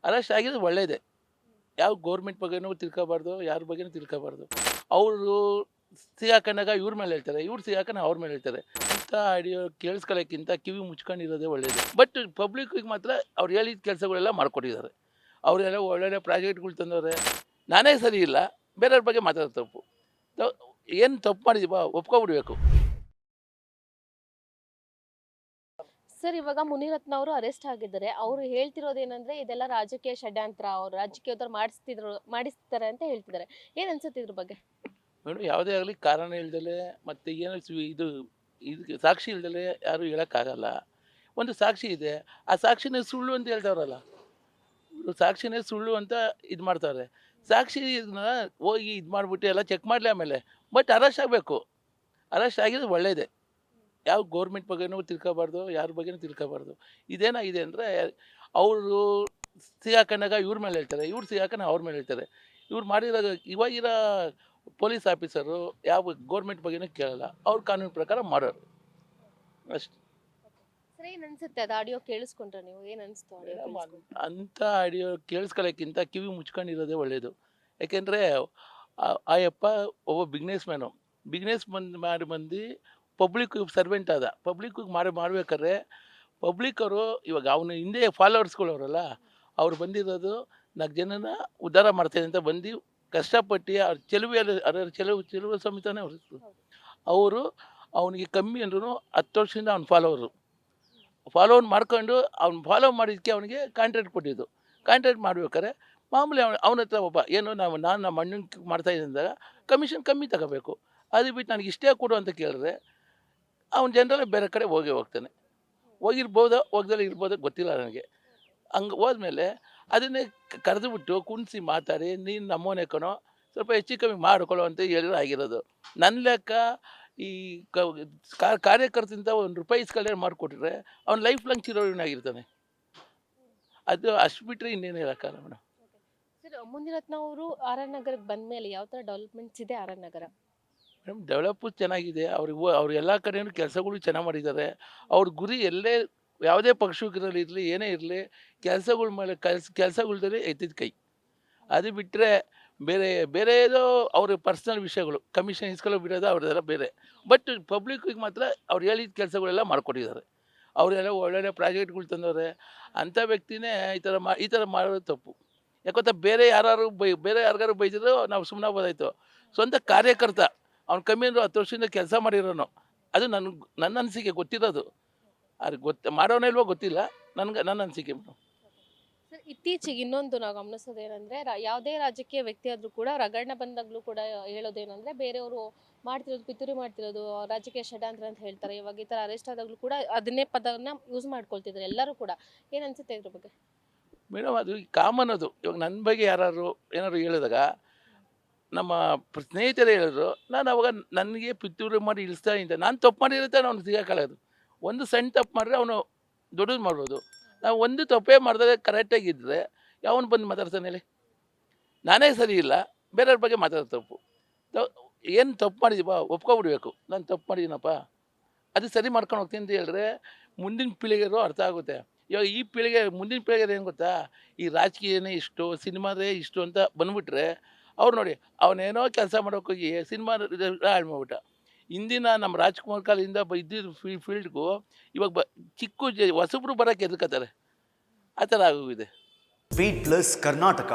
Arrest ಆಗಿರೋದು ಒಳ್ಳೆಯದೇ. ಯಾವ ಗೌರ್ಮೆಂಟ್ ಬಗ್ಗೆನೂ ತಿಳ್ಕೊಬಾರ್ದು, ಯಾರ ಬಗ್ಗೆನೂ ತಿಳ್ಕೊಬಾರ್ದು. ಅವರು ಸಿಗಾಕೊಂಡಾಗ ಇವ್ರ ಮೇಲೆ ಹೇಳ್ತಾರೆ, ಇವ್ರು ಸಿಗಾಕೊಂಡು ಅವ್ರ ಮೇಲೆ ಹೇಳ್ತಾರೆ. ಇಂಥ ಆಡಿಯೋ ಕೇಳಿಸ್ಕೊಳ್ಳೋಕ್ಕಿಂತ ಕಿವಿ ಮುಚ್ಕೊಂಡಿರೋದೇ ಒಳ್ಳೆಯದು. ಬಟ್ ಪಬ್ಲಿಕ್ಕಿಗೆ ಮಾತ್ರ ಅವ್ರು ಹೇಳಿದ ಕೆಲಸಗಳೆಲ್ಲ ಮಾಡ್ಕೊಟ್ಟಿದ್ದಾರೆ. ಅವರೆಲ್ಲ ಒಳ್ಳೊಳ್ಳೆ ಪ್ರಾಜೆಕ್ಟ್ಗಳು ತಂದವ್ರೆ. ನಾನೇ ಸರಿ ಇಲ್ಲ, ಬೇರೆಯವ್ರ ಬಗ್ಗೆ ಮಾತಾಡೋದು ತಪ್ಪು. ಏನು ತಪ್ಪು ಮಾಡಿದೀವ ಒಪ್ಕೊಬಿಡ್ಬೇಕು. ಸರ್, ಇವಾಗ ಮುನಿರತ್ನ ಅವರು ಅರೆಸ್ಟ್ ಆಗಿದ್ದಾರೆ. ಅವರು ಹೇಳ್ತಿರೋದೇನಂದ್ರೆ ಇದೆಲ್ಲ ರಾಜಕೀಯ ಷಡ್ಯಂತ್ರ, ಅವ್ರು ರಾಜಕೀಯದವ್ರು ಮಾಡಿಸ್ತಾರೆ ಅಂತ ಹೇಳ್ತಿದ್ದಾರೆ. ಏನ್ ಅನ್ಸುತ್ತೆ ಇದ್ರ ಬಗ್ಗೆ? ಮೇಡಮ್, ಯಾವುದೇ ಆಗಲಿ ಕಾರಣ ಇಲ್ದಲೆ ಮತ್ತು ಏನು ಇದಕ್ಕೆ ಸಾಕ್ಷಿ ಇಲ್ದಲೆ ಯಾರೂ ಹೇಳೋಕ್ಕಾಗಲ್ಲ. ಒಂದು ಸಾಕ್ಷಿ ಇದೆ, ಆ ಸಾಕ್ಷಿನೇ ಸುಳ್ಳು ಅಂತ ಹೇಳ್ತಾವ್ರಲ್ಲ, ಇವರು ಸಾಕ್ಷಿನೇ ಸುಳ್ಳು ಅಂತ ಇದು ಮಾಡ್ತಾರೆ. ಸಾಕ್ಷಿ ಇದನ್ನ ಹೋಗಿ ಇದು ಮಾಡಿಬಿಟ್ಟು ಎಲ್ಲ ಚೆಕ್ ಮಾಡಲಿ ಆಮೇಲೆ. ಬಟ್ ಅರೆಸ್ಟ್ ಆಗಬೇಕು. ಅರೆಸ್ಟ್ ಆಗಿರೋದು ಒಳ್ಳೆಯದೇ. ಯಾವ ಗೌರ್ಮೆಂಟ್ ಬಗ್ಗೆನೂ ತಿಳ್ಕೊಬಾರ್ದು, ಯಾರ ಬಗ್ಗೆನೂ ತಿಳ್ಕೊಬಾರ್ದು. ಇದೇನಾಗಿದೆ ಅಂದರೆ ಅವರು ಸಿಗಾಕೊಂಡಾಗ ಇವ್ರ ಮೇಲೆ ಹೇಳ್ತಾರೆ, ಇವ್ರು ಸಿಗಾಕೊಂಡು ಅವ್ರ ಮೇಲೆ ಹೇಳ್ತಾರೆ. ಇವ್ರು ಮಾಡಿರೋ ಇವಾಗಿರೋ ಪೊಲೀಸ್ ಆಫೀಸರು ಯಾವ ಗೌರ್ಮೆಂಟ್ ಬಗ್ಗೆನೂ ಕೇಳಲ್ಲ, ಅವ್ರ ಕಾನೂನು ಪ್ರಕಾರ ಮಾಡೋರು ಅಷ್ಟು. ಸರ್, ಏನ್ ಅನ್ಸುತ್ತೆ ಅದು ಆಡಿಯೋ ಕೇಳಿಸ್ಕೊಂಡ್ರೆ ನೀವು? ಏನ್ ಅನ್ಸ್ತು ಆಡಿಯೋ ಕೇಳಿಸ್ಕೊಂಡು? ಅಂಥ ಆಡಿಯೋ ಕೇಳಿಸ್ಕೊಳ್ಳೋಕ್ಕಿಂತ ಕಿವಿ ಮುಚ್ಕೊಂಡಿರೋದೇ ಒಳ್ಳೆಯದು. ಯಾಕೆಂದರೆ ಆ ಯಪ್ಪ ಒಬ್ಬ ಬಿಸ್ನೆಸ್ ಬಂದು ಪಬ್ಲಿಕ್ಕಿಗೆ ಸರ್ವೆಂಟ್ ಆದ. ಪಬ್ಲಿಕ್ಕಿಗೆ ಮಾಡ್ಬೇಕಾದ್ರೆ ಪಬ್ಲಿಕ್ಕವರು ಇವಾಗ ಅವನ ಹಿಂದೆ ಫಾಲೋವರ್ಸ್ಗಳವರಲ್ಲ, ಅವ್ರು ಬಂದಿರೋದು 4 ಜನನ ಉದ್ಧಾರ ಮಾಡ್ತಾನೆ ಅಂತ ಬಂದು ಕಷ್ಟಪಟ್ಟು ಅವ್ರ ಚೆಲುವು ಸಮೇತನೇ ಅವರು ಅವನಿಗೆ ಕಮ್ಮಿ ಅಂದ್ರೂ 10 ವರ್ಷದಿಂದ ಅವ್ನ ಫಾಲೋವರ್ ಮಾಡ್ಕೊಂಡು ಅವ್ನು ಫಾಲೋ ಮಾಡಿದ್ದಕ್ಕೆ ಅವನಿಗೆ ಕಾಂಟ್ರಾಕ್ಟ್ ಕೊಟ್ಟಿದ್ದು. ಕಾಂಟ್ರಾಕ್ಟ್ ಮಾಡ್ಬೇಕಾದ್ರೆ ಮಾಮೂಲಿ ಅವನ ಹತ್ರ ಒಬ್ಬ ನಾನು ನಮ್ಮ ಅಣ್ಣನ ಮಾಡ್ತಾಯಿದ್ದೆ ಅಂದಾಗ ಕಮಿಷನ್ ಕಮ್ಮಿ ತಗೋಬೇಕು. ಅದು ಬಿಟ್ಟು ನನಗೆ ಇಷ್ಟೇ ಕೊಡು ಅಂತ ಕೇಳಿದ್ರೆ ಅವ್ನು ಜನರಲ್ಲೇ ಬೇರೆ ಕಡೆ ಹೋಗ್ತಾನೆ. ಹೋಗಿರ್ಬೋದೋ ಹೋಗ್ದಲ್ಲೇ ಇರ್ಬೋದೋ ಗೊತ್ತಿಲ್ಲ ನನಗೆ. ಹಂಗೆ ಹೋದ್ಮೇಲೆ ಅದನ್ನೇ ಕರೆದುಬಿಟ್ಟು ಕುಣಿಸಿ ಮಾತಾಡಿ, ನೀನು ನಮ್ಮೋನೆ ಕಣೋ, ಸ್ವಲ್ಪ ಹೆಚ್ಚು ಕಮ್ಮಿ ಮಾಡಿಕೊಳ್ಳೋ ಅಂತ ಹೇಳಿರೋ ಆಗಿರೋದು. ನನ್ನ ಲೆಕ್ಕ ಈ ಕಾರ್ಯಕರ್ತರಿಂದ ₹1 ಇಸ್ಕೊಳ್ಳೆ ಮಾಡಿಕೊಟ್ರೆ ಅವ್ನು ಲೈಫ್ ಲಾಂಗ್ ಚಿರೋಣಾಗಿರ್ತಾನೆ. ಅದು ಅಷ್ಟು ಬಿಟ್ಟರೆ ಇನ್ನೇನು ಹೇಳೋಕ್ಕಾಗಲ್ಲ ಮೇಡಮ್. ಸರ್, ಮುನಿರತ್ನ ಅವರು ಆರ್ ಆರ್ ನಗರಕ್ಕೆ ಬಂದ ಮೇಲೆ ಯಾವ ಥರ ಡೆವಲಪ್ಮೆಂಟ್ಸ್ ಇದೆ ಆರ್ ಆರ್ ನಗರ? ಮೇಡಮ್, ಡೆವಲಪ್ಪು ಚೆನ್ನಾಗಿದೆ. ಅವ್ರು ಎಲ್ಲ ಕಡೆಯೂ ಕೆಲಸಗಳು ಚೆನ್ನಾಗಿ ಮಾಡಿದ್ದಾರೆ. ಅವ್ರ ಗುರಿ ಯಾವುದೇ ಪಕ್ಷಗಳಿರಲಿ ಏನೇ ಇರಲಿ, ಕೆಲಸಗಳ ಮೇಲೆ ಕೆಲಸಗಳ್ದಲ್ಲಿ ಎತ್ತಿದ ಕೈ. ಅದು ಬಿಟ್ಟರೆ ಬೇರೆ ಏನೋ ಅವ್ರ ಪರ್ಸ್ನಲ್ ವಿಷಯಗಳು, ಕಮಿಷನ್ ಇಸ್ಕೊಳ್ಳೋ ಬಿಡೋದು ಅವ್ರದ್ದೆಲ್ಲ ಬೇರೆ. ಬಟ್ ಪಬ್ಲಿಕ್ಕಿಗೆ ಮಾತ್ರ ಅವ್ರು ಹೇಳಿದ ಕೆಲಸಗಳೆಲ್ಲ ಮಾಡಿಕೊಟ್ಟಿದ್ದಾರೆ. ಅವರೆಲ್ಲ ಒಳ್ಳೊಳ್ಳೆ ಪ್ರಾಜೆಕ್ಟ್ಗಳು ತಂದವ್ರೆ. ಅಂಥ ವ್ಯಕ್ತಿನೇ ಈ ಥರ ಮಾಡೋದು ತಪ್ಪು. ಯಾಕೊತ್ತಾ ಬೇರೆ ಯಾರಿಗಾರು ಬೈದಿದ್ರು ನಾವು ಸುಮ್ಮನೆ ಆಗ್ಬೋದಾಯ್ತು. ಸ್ವಂತ ಕಾರ್ಯಕರ್ತ ಅವ್ನು ಕಮ್ಮಿ ಅಂದರೂ 10 ವರ್ಷದಿಂದ ಕೆಲಸ ಮಾಡಿರೋನು. ಅದು ನನ್ನ ಅನಿಸಿಕೆ ಗೊತ್ತಿರೋದು. ಅದು ಮಾಡೋನೇ ಇಲ್ವೋ ಗೊತ್ತಿಲ್ಲ, ನನ್ನ ಅನಿಸಿಕೆ. ಸರ್, ಇತ್ತೀಚೆಗೆ ಇನ್ನೊಂದು ನಾವು ಗಮನಿಸೋದೇನೆಂದ್ರೆ ಯಾವುದೇ ರಾಜಕೀಯ ವ್ಯಕ್ತಿ ಆದರೂ ಕೂಡ ರಗಡಣೆ ಬಂದಾಗಲೂ ಕೂಡ ಹೇಳೋದೇನೆಂದ್ರೆ ಬೇರೆಯವರು ಮಾಡ್ತಿರೋದು, ಪಿತೂರಿ ಮಾಡ್ತಿರೋದು ರಾಜಕೀಯ ಷಡ್ಯಂತ್ರ ಅಂತ ಹೇಳ್ತಾರೆ. ಇವಾಗ ಈ ಥರ ಅರೆಸ್ಟ್ ಆದಾಗಲೂ ಕೂಡ ಅದನ್ನೇ ಪದವನ್ನು ಯೂಸ್ ಮಾಡ್ಕೊಳ್ತಿದ್ದಾರೆ ಎಲ್ಲರೂ ಕೂಡ. ಏನು ಅನ್ಸುತ್ತೆ ಇದ್ರ ಬಗ್ಗೆ? ಮೇಡಮ್, ಅದು ಕಾಮನ್. ಅದು ಇವಾಗ ನನ್ನ ಬಗ್ಗೆ ಏನಾದ್ರು ಹೇಳಿದಾಗ ನಮ್ಮ ಸ್ನೇಹಿತರೇ ಹೇಳಿದ್ರು, ನಾನು ಅವಾಗ ನನಗೆ ಪಿತೂರಿ ಮಾಡಿ ಇಳಿಸ್ತಾ ಇದ್ದೆ. ನಾನು ತಪ್ಪು ಮಾಡಿರುತ್ತೆ ಅವ್ನು ಸಿಗೋಕ್ಕಾಗೋದು. ಒಂದು ಸಣ್ಣ ತಪ್ಪು ಮಾಡಿದ್ರೆ ಅವನು ದೊಡ್ಡದು ಮಾಡ್ಬೋದು. ನಾವು ಒಂದು ತಪ್ಪೇ ಮಾಡಿದ್ರೆ ಕರೆಕ್ಟಾಗಿದ್ದರೆ ಯಾವನು ಬಂದು ಮಾತಾಡ್ತಾನೆ ಹೇಳಿ? ನಾನೇ ಸರಿ ಇಲ್ಲ, ಬೇರೆಯವ್ರ ಬಗ್ಗೆ ಮಾತಾಡೋದು ತಪ್ಪು. ಏನು ತಪ್ಪು ಮಾಡಿದೀವ ಒಪ್ಕೊಬಿಡ್ಬೇಕು. ನಾನು ತಪ್ಪು ಮಾಡಿದ್ದೀನಪ್ಪ, ಅದು ಸರಿ ಮಾಡ್ಕೊಂಡು ಹೋಗ್ತೀನಿ ಅಂತ ಹೇಳಿದ್ರೆ ಮುಂದಿನ ಪೀಳಿಗೆಗೂ ಅರ್ಥ ಆಗುತ್ತೆ. ಇವಾಗ ಮುಂದಿನ ಪೀಳಿಗೆ ಏನು ಗೊತ್ತಾ, ಈ ರಾಜಕೀಯನೇ ಇಷ್ಟು, ಸಿನಿಮಾದೇ ಇಷ್ಟು ಅಂತ ಬಂದುಬಿಟ್ರೆ ಅವ್ರು ನೋಡಿ, ಅವನೇನೋ ಕೆಲಸ ಮಾಡೋಕ್ಕೋಗಿ ಸಿನಿಮಾ ಹಾಳು ಮಾಡ್ಬಿಟ್ಟ. ಇಂದಿನ ನಮ್ಮ ರಾಜ್ಕುಮಾರ್ ಕಾಲದಿಂದ ಇದ್ದಿದ್ದು ಫೀಲ್ಡ್ಗೂ ಇವಾಗ ಹೊಸಬ್ರು ಬರೋಕ್ಕೆ ಎದ್ಕೋತಾರೆ. ಆ ಥರ ಆಗೋಗಿದೆ. V plus Karnataka.